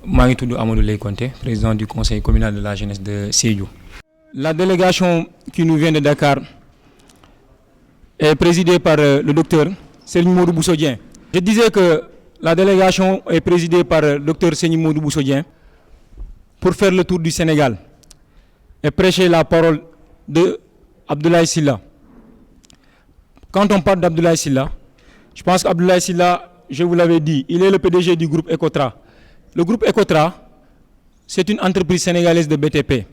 Marie Toudou Amadou Leye Conté, président du conseil communal de la jeunesse de Sédhiou. La délégation qui nous vient de Dakar est présidée par le docteur Serigne Modou Bousso Dieng. Je disais que la délégation est présidée par le docteur Serigne Modou Bousso Dieng pour faire le tour du Sénégal et prêcher la parole de Abdoulaye Sylla. Quand on parle d'Abdoulaye Sylla, je pense qu'Abdoulaye Sylla, je vous l'avais dit, il est le PDG du groupe Ecotra. Le groupe Ecotra, c'est une entreprise sénégalaise de BTP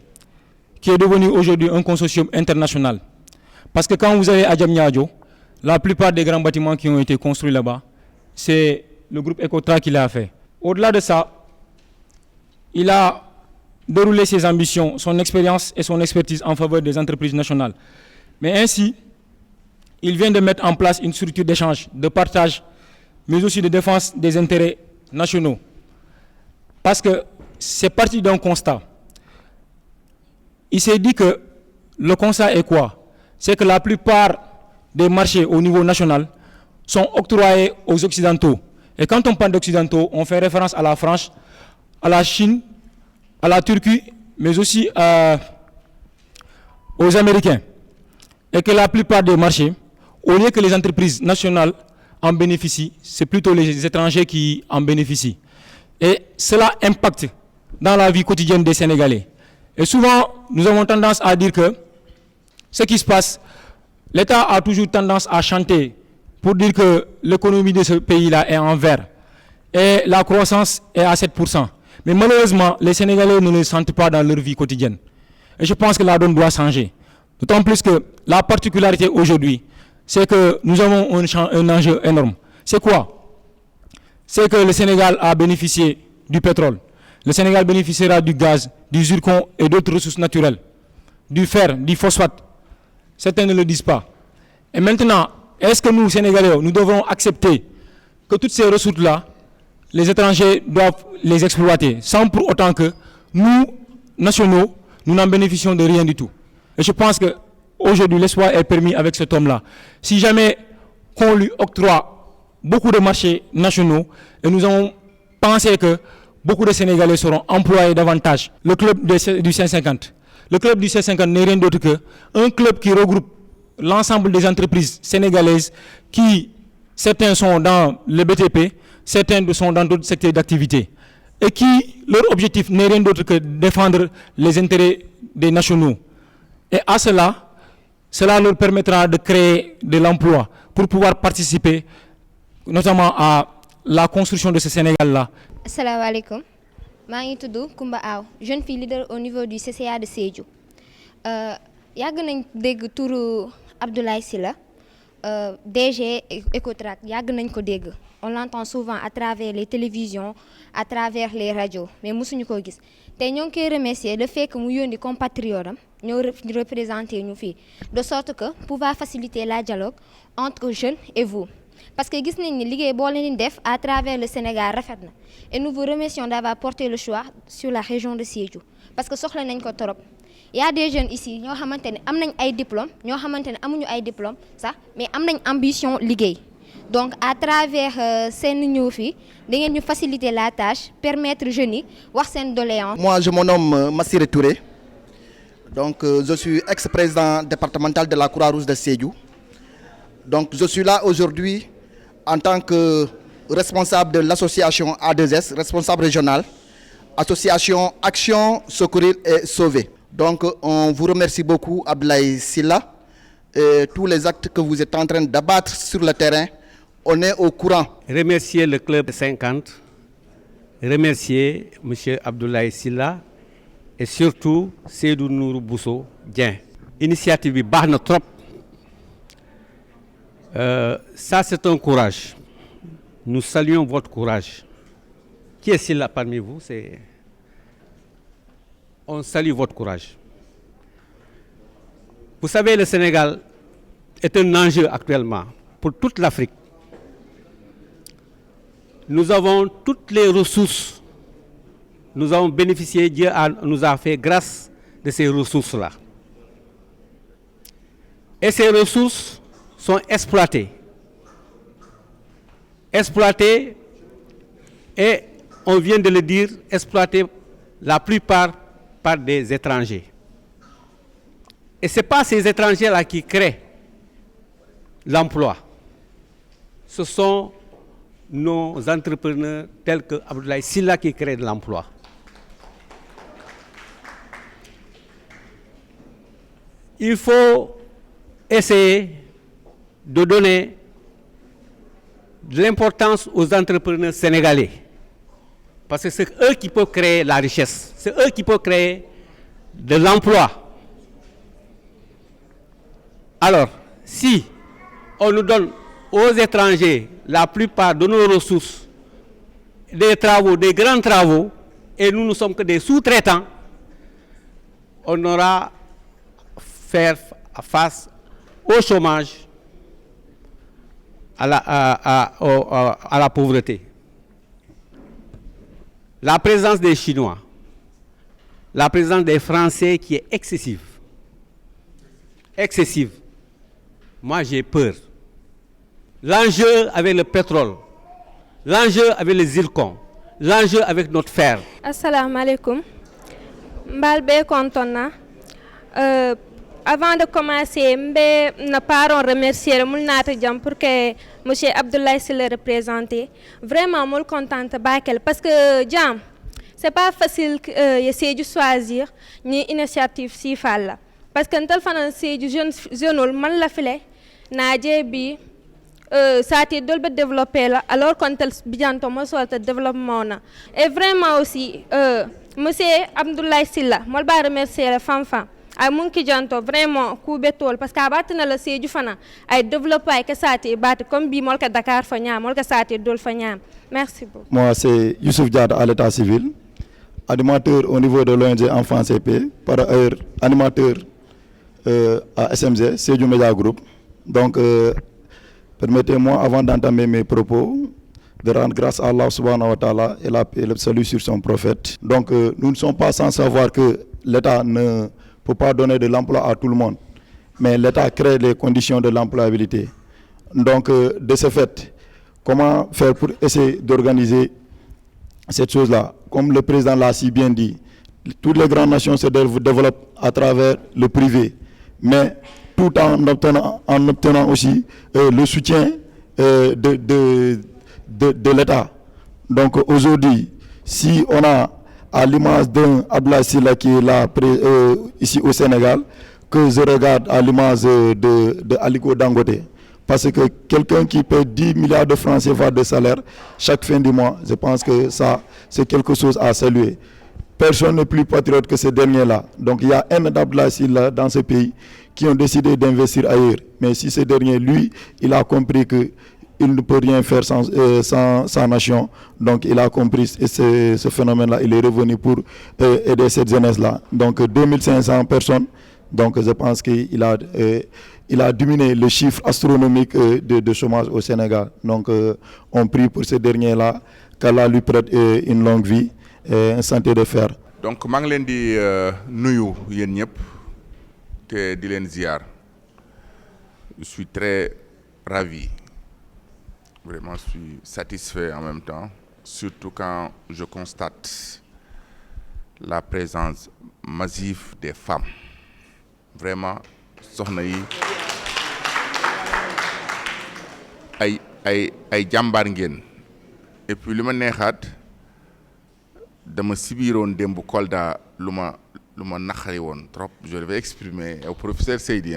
qui est devenue aujourd'hui un consortium international. Parce que quand vous allez à Diamniadio, la plupart des grands bâtiments qui ont été construits là-bas, c'est le groupe Ecotra qui l'a fait. Au-delà de ça, il a déroulé ses ambitions, son expérience et son expertise en faveur des entreprises nationales. Mais ainsi, il vient de mettre en place une structure d'échange, de partage, mais aussi de défense des intérêts nationaux. Parce que c'est parti d'un constat. Il s'est dit que le constat est quoi? C'est que la plupart des marchés au niveau national sont octroyés aux Occidentaux. Et quand on parle d'Occidentaux, on fait référence à la France, à la Chine, à la Turquie, mais aussi aux Américains. Et que la plupart des marchés, au lieu que les entreprises nationales en bénéficient, c'est plutôt les étrangers qui en bénéficient. Et cela impacte dans la vie quotidienne des Sénégalais. Et souvent, nous avons tendance à dire que ce qui se passe, l'État a toujours tendance à chanter pour dire que l'économie de ce pays-là est en vert. Et la croissance est à 7%. Mais malheureusement, les Sénégalais ne le sentent pas dans leur vie quotidienne. Et je pense que la donne doit changer. D'autant plus que la particularité aujourd'hui, c'est que nous avons un enjeu énorme. C'est quoi? C'est que le Sénégal a bénéficié du pétrole. Le Sénégal bénéficiera du gaz, du zircon et d'autres ressources naturelles, du fer, du phosphate. Certains ne le disent pas. Et maintenant, est-ce que nous, Sénégalais, nous devons accepter que toutes ces ressources-là, les étrangers doivent les exploiter, sans pour autant que nous, nationaux, nous n'en bénéficions de rien du tout. Et je pense qu'aujourd'hui, l'espoir est permis avec cet homme-là. Si jamais qu'on lui octroie beaucoup de marchés nationaux, et nous avons pensé que beaucoup de Sénégalais seront employés davantage. Le club du C50. Le club du C50 n'est rien d'autre qu'un club qui regroupe l'ensemble des entreprises sénégalaises qui, certains sont dans le BTP, certains sont dans d'autres secteurs d'activité. Et qui, leur objectif n'est rien d'autre que défendre les intérêts des nationaux. Et à cela leur permettra de créer de l'emploi pour pouvoir participer notamment à la construction de ce Sénégal-là. Assalamu alaikum. Je suis Koumba Aw, jeune fille leader au niveau du CCA de Sédhiou. Yàgg nañ dégg turu Abdoulaye Sylla, DG Ecotra, yàgg nañ ko dégg. On l'entend souvent à travers les télévisions, à travers les radios, mais mësuñu ko gis. Tey ñoo ngi koy remercier le fait que mu yónni compatriote am ñoo représenter ñu fii, de sorte que pouvoir faciliter la dialogue entre jeunes et vous. Parce que gis nañ ni liggéey boo leen di def à travers le Sénégal rafet na et nous vous remercions d'avoir porté le choix sur la région de Sédhiou parce que soxla nañ ko trop. Il y a des jeunes ici ñoo xamante ne am nañ ay diplômes ñoo xamante ne amuñu ay diplômes sax mais am nañ ambition liggéey. Donc à travers seen ñëw fii da ngeen ñu faciliter la tâche permettre jeunes yi wax seen doléance. Moi je me nomme Massiré Touré. Donc je suis ex-président départemental de la Croix-Rouge de Sédhiou. Donc je suis là aujourd'hui en tant que responsable de l'association A2S, responsable régional, association Action, Secourir et Sauver. Donc on vous remercie beaucoup Abdoulaye Sylla et tous les actes que vous êtes en train d'abattre sur le terrain, on est au courant. Remercier le club 50, remercier M. Abdoulaye Sylla et surtout Seydou Nourou Bousso Dieng. Initiative bi baax na trop. Ça c'est un courage. Nous saluons votre courage. Qui est Sylla parmi vous? On salue votre courage. Vous savez, le Sénégal est un enjeu actuellement pour toute l'Afrique. Nous avons toutes les ressources. Nous avons bénéficié, Dieu nous a fait grâce de ces ressources-là. Et ces ressources sont exploitées. Et on vient de le dire, exploitées la plupart par des étrangers. Et ce n'est pas ces étrangers-là qui créent l'emploi. Ce sont nos entrepreneurs tels que Abdoulaye Sylla qui créent de l'emploi. Il faut essayer de donner de l'importance aux entrepreneurs sénégalais. Parce que c'est eux qui peuvent créer la richesse. C'est eux qui peuvent créer de l'emploi. Alors, si on nous donne aux étrangers la plupart de nos ressources, des travaux, des grands travaux, et nous ne sommes que des sous-traitants, on aura faire face au chômage, à la pauvreté. La présence des Chinois, la présence des Français qui est excessive. Excessive. Moi, j'ai peur. L'enjeu avec le pétrole, l'enjeu avec les zircons, l'enjeu avec notre fer. Assalamu alaikum. Mbalbe kontona. Avant de commencer, nous parlons remercier le pour que M. Abdoulaye Sylla représenté. Vraiment, je suis contente parce que ce n'est pas facile de choisir une initiative si falla. Parce que nous sommes jeunes, man la file, bi ça a été développé alors qu'on a développement. Et vraiment aussi, M. Abdoulaye Sylla, je vais remercier la femme. ay mun ki janto vraiment ku betol parce que abatna la seju fana ay développer que ça té bat comme bi mol ka Dakar fa ñam mol ka saté dol fa ñam. Merci beaucoup. Moi c'est Youssouf Diad à l'état civil, animateur au niveau de l'ONG Enfants CP, par ailleurs animateur à SMG, Sédhiou Media Group. Donc permettez-moi avant d'entamer mes propos de rendre grâce à Allah subhanahu wa ta'ala et le salut sur son prophète. Donc nous ne sommes pas sans savoir que l'État ne peut pas donner de l'emploi à tout le monde, mais l'État crée les conditions de l'employabilité. Donc, de ce fait, comment faire pour essayer d'organiser cette chose-là? Comme le président l'a si bien dit, toutes les grandes nations se développent à travers le privé, mais tout en obtenant aussi le soutien de l'État. Donc, aujourd'hui, si on a à l'image d'un Abdoulaye Sylla qui est là ici au Sénégal, que je regarde à l'image de Aliko Dangote. Parce que quelqu'un qui paie 10 milliards de francs CFA de salaire chaque fin du mois, je pense que ça, c'est quelque chose à saluer. Personne n'est plus patriote que ces derniers-là. Donc il y a un Abdoulaye Sylla dans ce pays qui ont décidé d'investir ailleurs. Mais si ce dernier, lui, il a compris que il ne peut rien faire sans nation. Donc il a compris ce phénomène-là. Il est revenu pour aider cette jeunesse-là. Donc 2500 personnes. Donc je pense qu'il a diminué le chiffre astronomique de chômage au Sénégal. Donc on prie pour ce dernier-là, qu'Allah lui prête une longue vie et une santé de fer. Donc je suis di nuyu yéen ñëpp te di leen ziar. Je suis très ravi. Vraiment, je suis satisfait en même temps, surtout quand je constate la présence massive des femmes. Vraiment, soxna yi ay jàmbaar ngeen. Et puis li ma neexaat dama sibiroon démb Kolda lu ma naqari woon trop. Je l'avais exprimé au professeur Seydi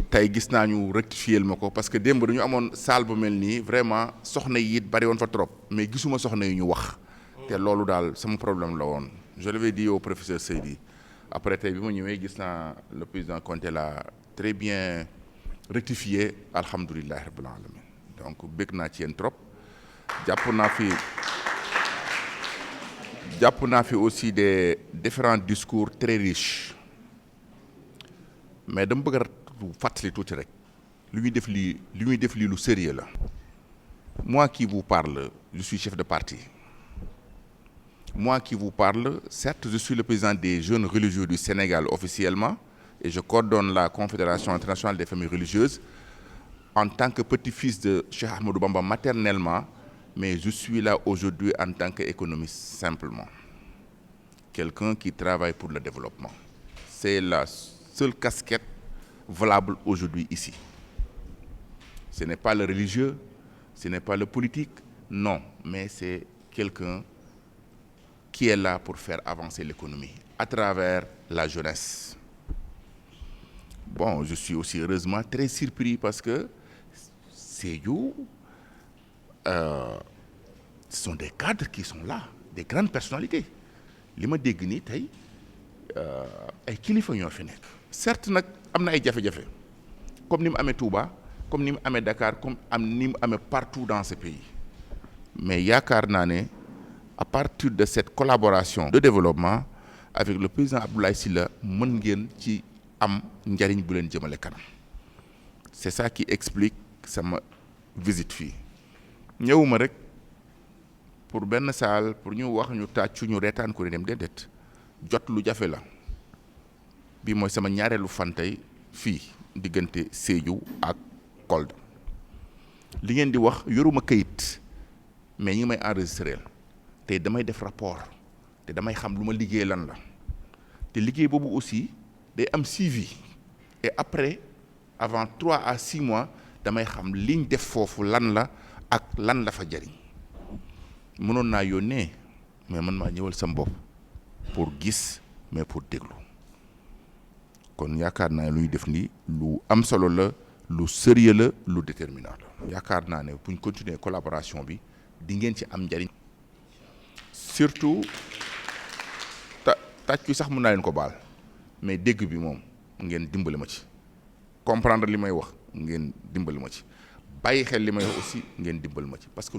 tay gis naa ñu rectifier ma ko parce que démb dañu amoon salle bu mel nii vraiment soxna yi it bari woon fa trop mais gisuma soxna yi ñu wax te loolu daal sama problème la woon. Je l'avais dit au professeur Seydi après tey bi ma ñëwee gis naa le président Conté l'a très bien rectifié alhamdulillahi rabbil alamin. Donc bëgg naa ci yéen trop jàpp naa fi aussi des différents discours très riches mais dama bëgg fàttali tuuti rek lu ñuy def lii lu sérieux la. Moi qui vous parle, je suis chef de parti. Moi qui vous parle, certes je suis le président des jeunes religieux du Sénégal officiellement et je coordonne la Confédération internationale des familles religieuses. En tant que petit-fils de Cheikh Ahmadou Bamba maternellement, mais je suis là aujourd'hui en tant qu'économiste simplement. Quelqu'un qui travaille pour le développement. C'est la seule casquette valable aujourd'hui ici. Ce n'est pas le religieux, ce n'est pas le politique, non, mais c'est quelqu'un qui est là pour faire avancer l'économie à travers la jeunesse. Bon, je suis aussi heureusement très surpris parce que Sédhiou, ce sont des cadres qui sont là, des grandes personnalités. li ma dégg nii tey ay kilifa ñoo fi nekk. certes nag am na ay jafe-jafe comme ni mu amee Touba comme ni mu amee Dakar comme ni mu amee partout dans ce pays mais yaakaar naa ne à partir de cette collaboration de développement avec le président Abdoulaye Sylla mën ngeen ci am njariñ bu leen jëmale kanam. c'est ça qui explique sama visite fii ñëwuma rek pour benn saal pour ñu wax ñu tàccu ñu reetaan ko dem déedéet jot lu jafe la bi mooy sama ñaareelu fan tey fii diggante Sédhiou ak Kolda li ngeen di wax yoruma kayit mais ñi ngi may enregistré te damay def rapport te damay xam lu ma liggéey lan la te liggéey boobu aussi day am suivi et après avant 3 à 6 mois damay xam liñ def foofu lan la ak lan la fa jariñ mënoon naa yónnee mais man maa ñëwal sama bopp pour gis mais pour déglu kon yaakaar naa ne lu ñu def nii lu am solo la lu sérieux la lu déterminant la yaakaar naa ne bu ñu continuer collaboration bi di ngeen ci am njariñ surtout tàcc sax mën naa leen ko baal mais dégg bi moom ngeen dimbali ma ci comprendre li may wax ngeen dimbali ma ci bàyyi xel li may wax aussi ngeen dimbali ma ci parce que